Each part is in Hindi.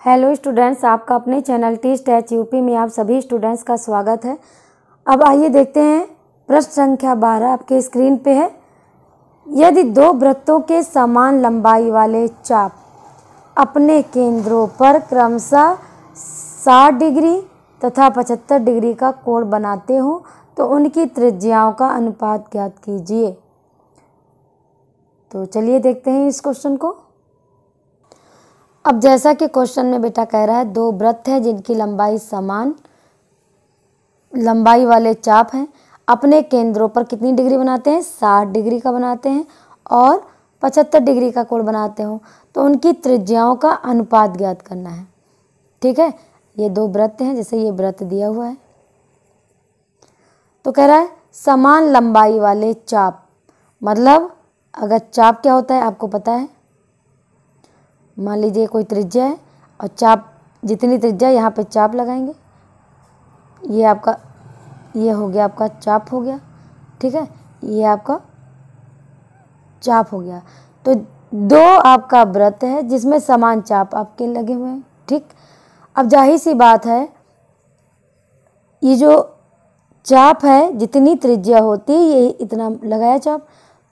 हेलो स्टूडेंट्स, आपका अपने चैनल टीस्ट एच यूपी में आप सभी स्टूडेंट्स का स्वागत है। अब आइए देखते हैं प्रश्न संख्या 12 आपके स्क्रीन पे है। यदि दो वृत्तों के समान लंबाई वाले चाप अपने केंद्रों पर क्रमशः 60 डिग्री तथा 75 डिग्री का कोण बनाते हो तो उनकी त्रिज्याओं का अनुपात ज्ञात कीजिए। तो चलिए देखते हैं इस क्वेश्चन को। अब जैसा कि क्वेश्चन में बेटा कह रहा है, दो वृत्त हैं जिनकी लंबाई समान लंबाई वाले चाप हैं, अपने केंद्रों पर कितनी डिग्री बनाते हैं, 60 डिग्री का बनाते हैं और 75 डिग्री का कोण बनाते हो तो उनकी त्रिज्याओं का अनुपात ज्ञात करना है। ठीक है, ये दो वृत्त हैं, जैसे ये वृत्त दिया हुआ है तो कह रहा है समान लंबाई वाले चाप, मतलब अगर चाप क्या होता है आपको पता है। मान लीजिए कोई त्रिज्या है और चाप, जितनी त्रिज्या यहाँ पे चाप लगाएंगे, ये आपका ये हो गया, आपका चाप हो गया। ठीक है, ये आपका चाप हो गया। तो दो आपका वृत्त है जिसमें समान चाप आपके लगे हुए हैं। ठीक, अब जाहिर सी बात है, ये जो चाप है जितनी त्रिज्या होती है ये इतना लगाया चाप,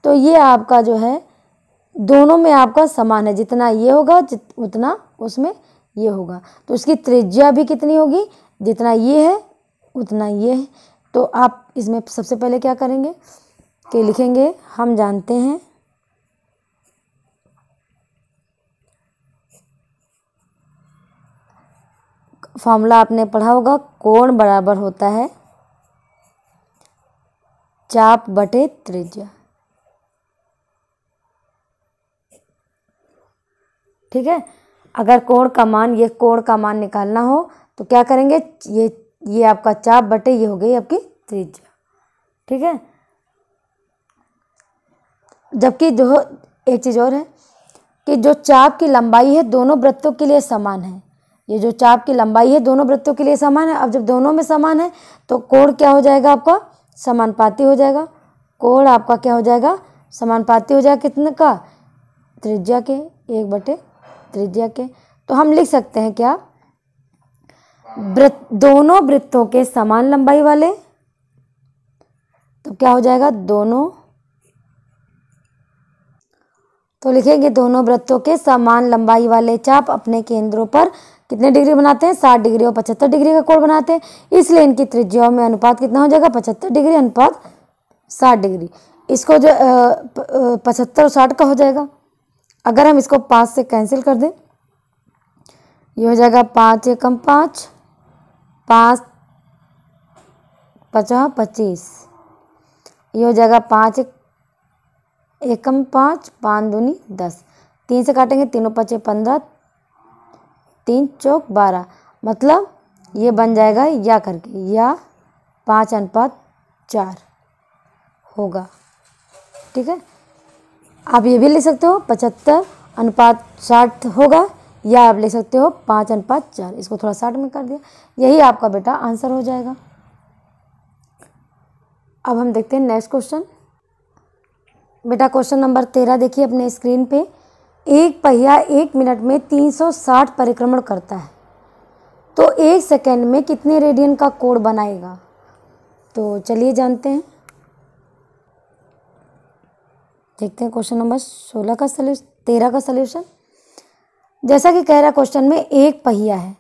तो ये आपका जो है दोनों में आपका समान है, जितना ये होगा उतना उसमें ये होगा, तो उसकी त्रिज्या भी कितनी होगी, जितना ये है उतना ये है। तो आप इसमें सबसे पहले क्या करेंगे कि लिखेंगे, हम जानते हैं फॉर्मूला आपने पढ़ा होगा, कोण बराबर होता है चाप बटे त्रिज्या। ठीक है, अगर कोण का मान, ये कोण का मान निकालना हो तो क्या करेंगे, ये आपका चाप बटे ये हो गई आपकी त्रिज्या। ठीक है, जबकि जो एक चीज़ और है कि जो चाप की लंबाई है दोनों वृत्तों के लिए समान है। ये जो चाप की लंबाई है दोनों वृत्तों के लिए समान है। अब जब दोनों में समान है तो कोण क्या हो जाएगा, आपका समानुपाती हो जाएगा। कोण आपका क्या हो जाएगा, समानुपाती हो जाएगा कितने का, त्रिज्या के, 1 बटे त्रिज्या के। तो हम लिख सकते हैं क्या, दोनों वृत्तों के समान लंबाई वाले, तो क्या हो जाएगा दोनों, तो लिखेंगे दोनों वृत्तों के समान लंबाई वाले चाप अपने केंद्रों पर कितने डिग्री बनाते हैं, 60 डिग्री और 75 डिग्री का कोण बनाते हैं, इसलिए इनकी त्रिज्याओं में अनुपात कितना हो जाएगा, 75 डिग्री अनुपात 60 डिग्री। इसको जो 75 और 60 का हो जाएगा। अगर हम इसको 5 से कैंसिल कर दें, ये हो जाएगा 5 एकम 5, 5 50 25, ये हो जाएगा 5 एकम 5, 5 दूनी 10, 3 से काटेंगे, तीनों 5 15, 3 चौक 12, मतलब ये बन जाएगा या करके, या 5:4 होगा। ठीक है, आप ये भी लिख सकते हो 75:60 होगा, या आप लिख सकते हो 5:4, इसको थोड़ा 60 में कर दिया, यही आपका बेटा आंसर हो जाएगा। अब हम देखते हैं नेक्स्ट क्वेश्चन। बेटा क्वेश्चन नंबर 13 देखिए अपने स्क्रीन पे। एक पहिया 1 मिनट में 360 परिक्रमण करता है तो 1 सेकेंड में कितने रेडियन का कोण बनाएगा। तो चलिए जानते हैं, देखते हैं क्वेश्चन नंबर 13 का सलूशन। जैसा कि कह रहा क्वेश्चन में एक पहिया है,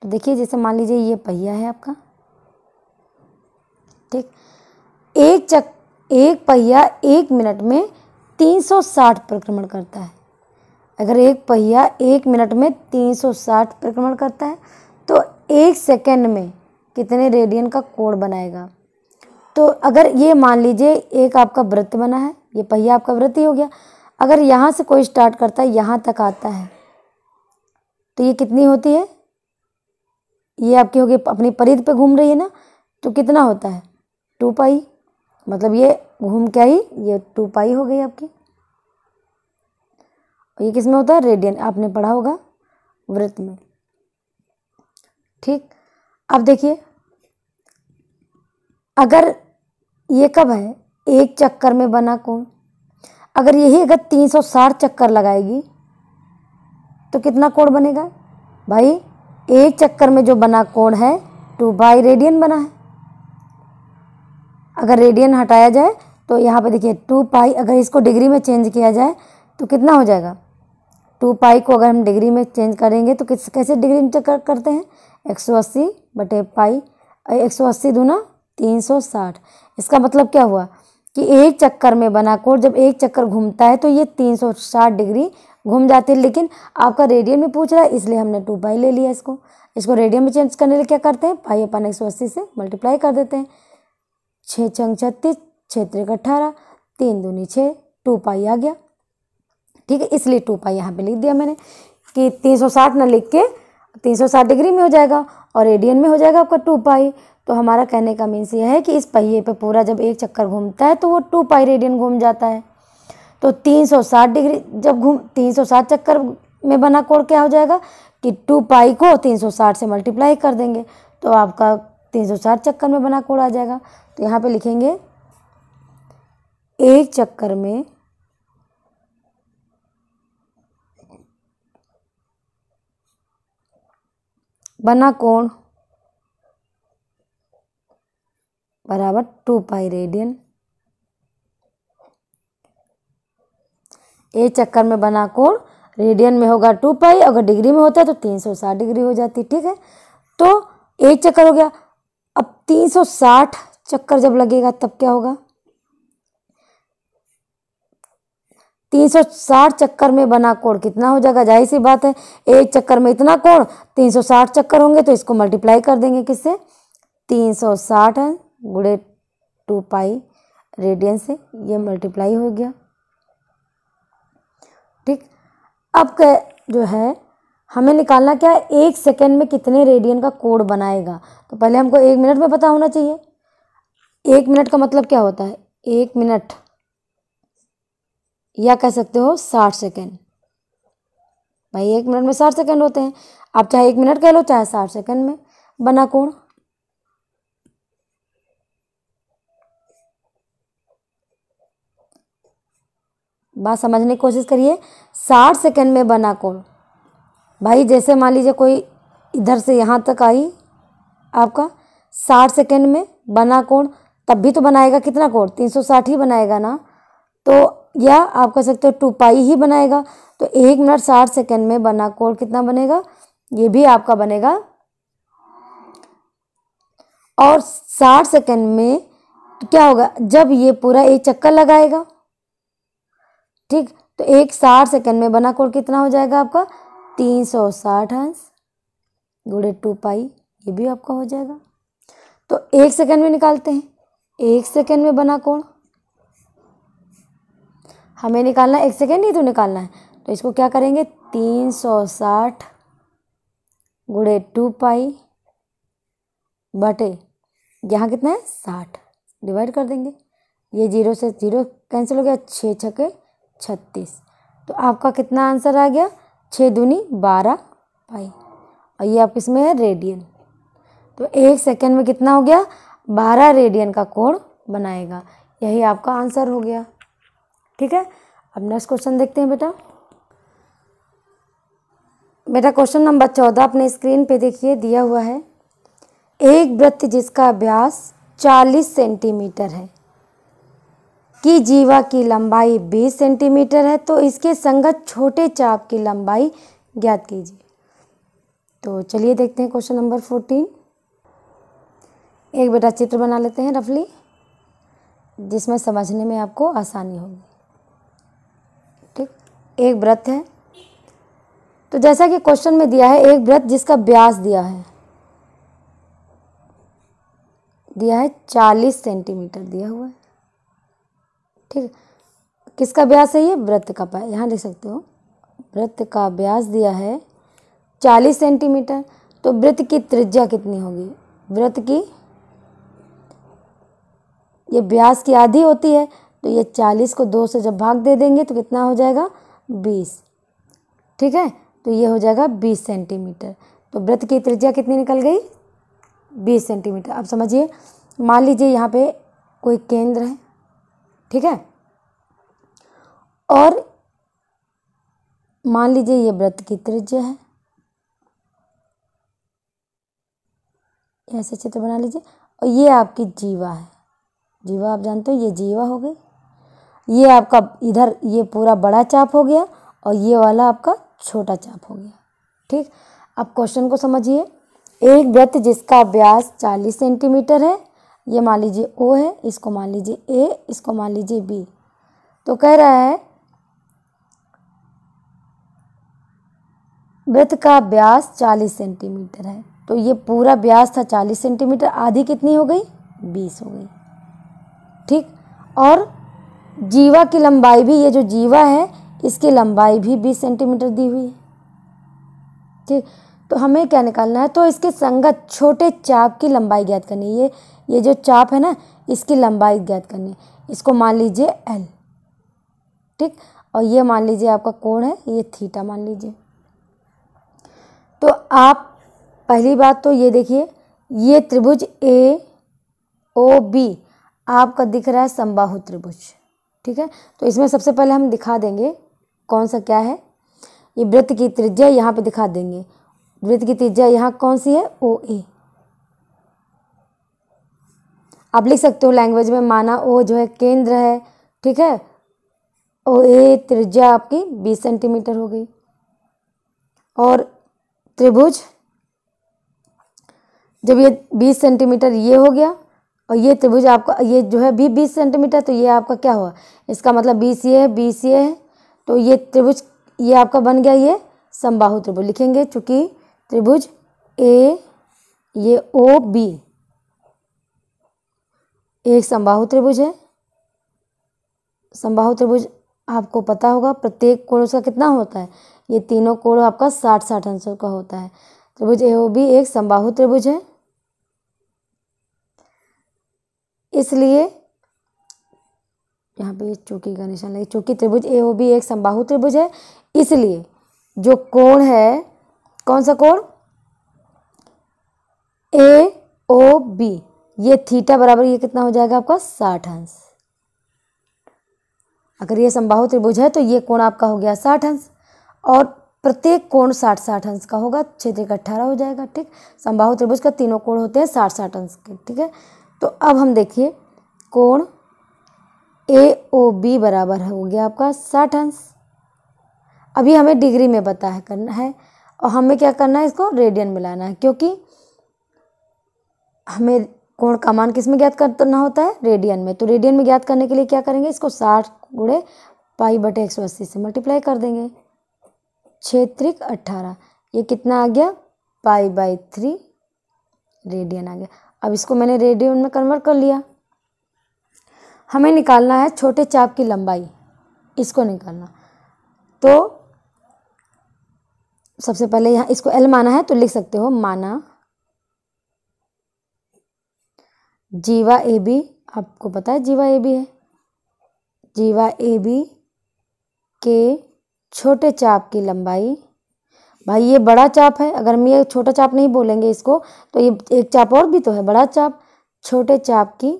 तो देखिए जैसे मान लीजिए ये पहिया है आपका। ठीक, एक पहिया 1 मिनट में 360 परिक्रमण करता है। अगर एक पहिया 1 मिनट में 360 परिक्रमण करता है तो 1 सेकेंड में कितने रेडियन का कोण बनाएगा। तो अगर ये मान लीजिए एक आपका वृत्त बना है, ये पहिया आपका वृत्त ही हो गया। अगर यहाँ से कोई स्टार्ट करता है यहाँ तक आता है तो ये कितनी होती है, ये आपकी होगी अपनी परिधि पे घूम रही है ना, तो कितना होता है 2 पाई, मतलब ये घूम क्या ही, ये 2 पाई हो गई आपकी। और ये किस में होता है, रेडियन, आपने पढ़ा होगा वृत्त में। ठीक, अब देखिए अगर ये कब है, एक चक्कर में बना कोण, अगर 360 चक्कर लगाएगी तो कितना कोण बनेगा, भाई एक चक्कर में जो बना कोण है 2 पाई रेडियन बना है। अगर रेडियन हटाया जाए तो यहाँ पे देखिए 2 पाई, अगर इसको डिग्री में चेंज किया जाए तो कितना हो जाएगा। 2 पाई को अगर हम डिग्री में चेंज करेंगे तो कैसे डिग्री में करते हैं, 180/पाई, 180 दूना 360। इसका मतलब क्या हुआ कि एक चक्कर में बना कोण जब एक चक्कर घूमता है तो ये 360 डिग्री घूम जाते हैं। लेकिन आपका रेडियन में पूछ रहा है इसलिए हमने 2 पाई ले लिया। इसको रेडियन में चेंज करने के लिए क्या करते हैं, पाई अपन 180 से मल्टीप्लाई कर देते हैं। 6 छंग 36, 6 त्रिक 18, 3 दूनी 6, 2 पाई आ गया। ठीक है, इसलिए 2 पाई यहाँ पे लिख दिया मैंने कि 360 ना लिख के 360 डिग्री में हो जाएगा और रेडियन में हो जाएगा आपका 2 पाई। तो हमारा कहने का मीन्स यह है कि इस पहिए पे पूरा जब एक चक्कर घूमता है तो वो 2 पाई रेडियन घूम जाता है। तो 360 डिग्री जब 360 चक्कर में बना कोण क्या हो जाएगा कि 2 पाई को 360 से मल्टीप्लाई कर देंगे तो आपका 360 चक्कर में बना कोण आ जाएगा। तो यहाँ पे लिखेंगे एक चक्कर में बना कोण बराबर 2 पाई रेडियन। एक चक्कर में बना कोण रेडियन में होगा 2 पाई, अगर डिग्री में होता है तो 360 डिग्री हो जाती। ठीक है, तो एक चक्कर हो गया। अब 360 चक्कर जब लगेगा तब क्या होगा, 360 चक्कर में बना कोण कितना हो जाएगा, जाहिर सी बात है एक चक्कर में इतना कोण, 360 चक्कर होंगे तो इसको मल्टीप्लाई कर देंगे किससे, 360 गुणे 2 पाई रेडियन से, ये मल्टीप्लाई हो गया। ठीक, अब जो है हमें निकालना क्या है, एक सेकेंड में कितने रेडियन का कोण बनाएगा। तो पहले हमको 1 मिनट में पता होना चाहिए। 1 मिनट का मतलब क्या होता है, 1 मिनट या कह सकते हो 60 सेकेंड। भाई 1 मिनट में 60 सेकेंड होते हैं, आप चाहे 1 मिनट कह लो चाहे 60 सेकेंड में बना कोण। बात समझने की कोशिश करिए, 60 सेकेंड में बना कोण। भाई जैसे मान लीजिए कोई इधर से यहाँ तक आई, आपका 60 सेकेंड में बना कोण, तब भी तो बनाएगा कितना कोण, 360 ही बनाएगा ना। तो या आप कह सकते हो 2 पाई ही बनाएगा। तो 1 मिनट 60 सेकेंड में बना कोण कितना बनेगा, ये भी आपका बनेगा। और 60 सेकेंड में तो क्या होगा, जब ये पूरा एक चक्कर लगाएगा, ठीक, तो एक 60 सेकेंड में बना कोण कितना हो जाएगा आपका, 360 अंश गुणे 2 पाई, ये भी आपका हो जाएगा। तो 1 सेकेंड में निकालते हैं, 1 सेकेंड में बना कोण हमें निकालना है, 1 सेकेंड ही तो निकालना है। तो इसको क्या करेंगे, 360 गुणे 2 पाई बटे यहाँ कितना है 60, डिवाइड कर देंगे। ये 0 से 0 कैंसिल हो गया, 6 छके 36। तो आपका कितना आंसर आ गया, 6 दूनी 12 पाई। और ये आप इसमें है रेडियन। तो 1 सेकेंड में कितना हो गया, 12 रेडियन का कोण बनाएगा। यही आपका आंसर हो गया। ठीक है, अब नेक्स्ट क्वेश्चन देखते हैं बेटा। क्वेश्चन नंबर 14 अपने स्क्रीन पे देखिए, दिया हुआ है, एक वृत्त जिसका व्यास 40 सेंटीमीटर है की जीवा की लंबाई 20 सेंटीमीटर है, तो इसके संगत छोटे चाप की लंबाई ज्ञात कीजिए। तो चलिए देखते हैं क्वेश्चन नंबर 14। एक बेटा चित्र बना लेते हैं रफली, जिसमें समझने में आपको आसानी होगी। ठीक, एक वृत्त है, तो जैसा कि क्वेश्चन में दिया है, एक वृत्त जिसका व्यास दिया है 40 सेंटीमीटर दिया हुआ है। ठीक, किसका व्यास है ये, वृत्त का। यहाँ लिख सकते हो, वृत्त का व्यास दिया है 40 सेंटीमीटर। तो वृत्त की त्रिज्या कितनी होगी, वृत्त की ये व्यास की आधी होती है, तो ये 40 को 2 से जब भाग दे देंगे तो कितना हो जाएगा, 20। ठीक है, तो ये हो जाएगा 20 सेंटीमीटर। तो वृत्त की त्रिज्या कितनी निकल गई, 20 सेंटीमीटर। अब समझिए, मान लीजिए यहाँ पे कोई केंद्र है, ठीक है, और मान लीजिए ये वृत्त की त्रिज्या है। ऐसे चित्र बना लीजिए। और ये आपकी जीवा है, जीवा आप जानते हो, ये जीवा हो गई। ये आपका इधर ये पूरा बड़ा चाप हो गया और ये वाला आपका छोटा चाप हो गया। ठीक, अब क्वेश्चन को समझिए। एक वृत्त जिसका व्यास 40 सेंटीमीटर है, ये मान लीजिए ओ है, इसको मान लीजिए ए, इसको मान लीजिए बी। तो कह रहा है वृत्त का व्यास 40 सेंटीमीटर है, तो ये पूरा व्यास था 40 सेंटीमीटर, आधी कितनी हो गई, 20 हो गई। ठीक, और जीवा की लंबाई भी, ये जो जीवा है इसकी लंबाई भी 20 सेंटीमीटर दी हुई है। ठीक, तो हमें क्या निकालना है, तो इसके संगत छोटे चाप की लंबाई ज्ञात करनी है। ये जो चाप है ना, इसकी लंबाई ज्ञात करनी है। इसको मान लीजिए एल। ठीक, और ये मान लीजिए आपका कोण है, ये थीटा मान लीजिए। तो आप पहली बात तो ये देखिए, ये त्रिभुज ए ओ बी आपका दिख रहा है समबाहु त्रिभुज। ठीक है, तो इसमें सबसे पहले हम दिखा देंगे कौन सा क्या है। ये वृत्त की त्रिज्या यहाँ पे दिखा देंगे। वृत्त की त्रिज्या यहाँ कौन सी है, ओ ए। आप लिख सकते हो लैंग्वेज में, माना ओ जो है केंद्र है। ठीक है, ओ ए त्रिज्या आपकी 20 सेंटीमीटर हो गई। और त्रिभुज जब ये 20 सेंटीमीटर ये हो गया, और ये त्रिभुज आपका ये जो है भी 20 सेंटीमीटर, तो ये आपका क्या हुआ, इसका मतलब 20 ये है, 20 ये है, तो ये त्रिभुज ये आपका बन गया ये समबाहु त्रिभुज लिखेंगे, चूंकि त्रिभुज ए ये ओ बी एक समबाहु त्रिभुज है। समबाहु त्रिभुज आपको पता होगा प्रत्येक कोण उसका कितना होता है, ये तीनों कोण आपका 60-60 अंशों का होता है। त्रिभुज ए ओ बी एक समबाहु त्रिभुज है, इसलिए यहाँ पे चौकी का निशान लगे। चूंकि त्रिभुज ए ओ बी एक समबाहु त्रिभुज है, इसलिए जो कोण है, कौन सा कोण, ए ओ बी, ये थीटा बराबर ये कितना हो जाएगा आपका 60 अंश। अगर ये समबाहु त्रिभुज है तो ये कोण आपका हो गया 60 अंश, और प्रत्येक कोण 60-60 अंश का होगा, क्षेत्र का 18 हो जाएगा। ठीक, समबाहु त्रिभुज का तीनों कोण होते हैं 60-60 अंश के। ठीक है, तो अब हम देखिए कोण ए ओ बी बराबर हो गया आपका 60 अंश। अभी हमें डिग्री में बताया करना है, और हमें क्या करना है, इसको रेडियन मिलाना है, क्योंकि हमें कोण का मान किस में ज्ञात करना होता है, रेडियन में। तो रेडियन में ज्ञात करने के लिए क्या करेंगे, इसको 60 गुणे π/180 से मल्टीप्लाई कर देंगे। क्षेत्रिक 18, ये कितना आ गया, π/3 रेडियन आ गया। अब इसको मैंने रेडियन में कन्वर्ट कर लिया। हमें निकालना है छोटे चाप की लंबाई, इसको निकालना। तो सबसे पहले यहाँ इसको एल माना है, तो लिख सकते हो माना जीवा ए बी, आपको पता है जीवा ए बी है, जीवा ए बी के छोटे चाप की लंबाई। भाई ये बड़ा चाप है, अगर हम ये छोटा चाप नहीं बोलेंगे इसको, तो ये एक चाप और भी तो है बड़ा चाप। छोटे चाप की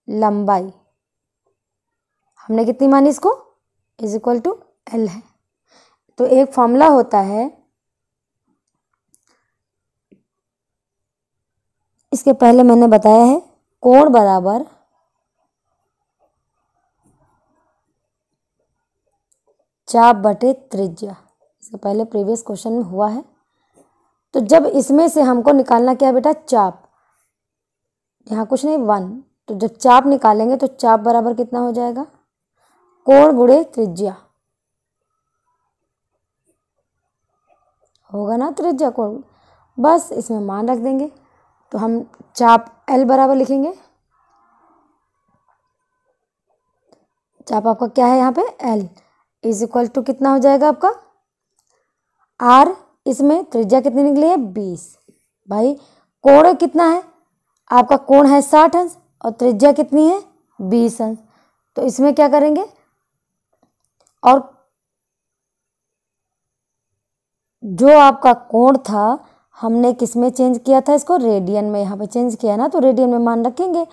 लंबाई हमने कितनी मानी इसको, इज इक्वल टू एल है। तो एक फॉर्मूला होता है, इसके पहले मैंने बताया है, कोण बराबर चाप बटे त्रिज्या। इससे पहले प्रीवियस क्वेश्चन में हुआ है। तो जब इसमें से हमको निकालना क्या है बेटा, चाप, यहाँ कुछ नहीं 1, तो जब चाप निकालेंगे तो चाप बराबर कितना हो जाएगा, कोण गुणे त्रिज्या होगा ना, त्रिज्या कोण, बस इसमें मान रख देंगे। तो हम चाप L बराबर लिखेंगे, चाप आपका क्या है यहाँ पे L इज इक्वल टू कितना हो जाएगा आपका R, इसमें त्रिज्या कितनी निकली है 20। भाई कोण कितना है आपका, कोण है 60 अंश और त्रिज्या कितनी है 20 अंश। तो इसमें क्या करेंगे, और जो आपका कोण था हमने किस में चेंज किया था, इसको रेडियन में यहाँ पे चेंज किया ना, तो रेडियन में मान रखेंगे।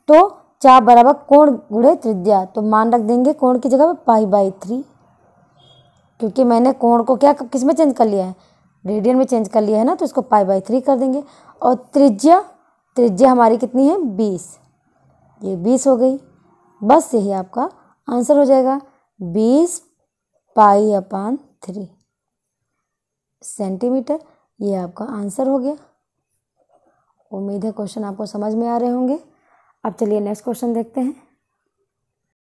तो चाप बराबर कोण गुणे त्रिज्या, तो मान रख देंगे कोण की जगह पे π/3, क्योंकि मैंने कोण को क्या किस में चेंज कर लिया है, रेडियन में चेंज कर लिया है ना, तो इसको π/3 कर देंगे। और त्रिज्या हमारी कितनी है 20, ये 20 हो गई। बस यही आपका आंसर हो जाएगा 20 π/3 सेंटीमीटर। ये आपका आंसर हो गया। उम्मीद है क्वेश्चन आपको समझ में आ रहे होंगे। अब चलिए नेक्स्ट क्वेश्चन देखते हैं।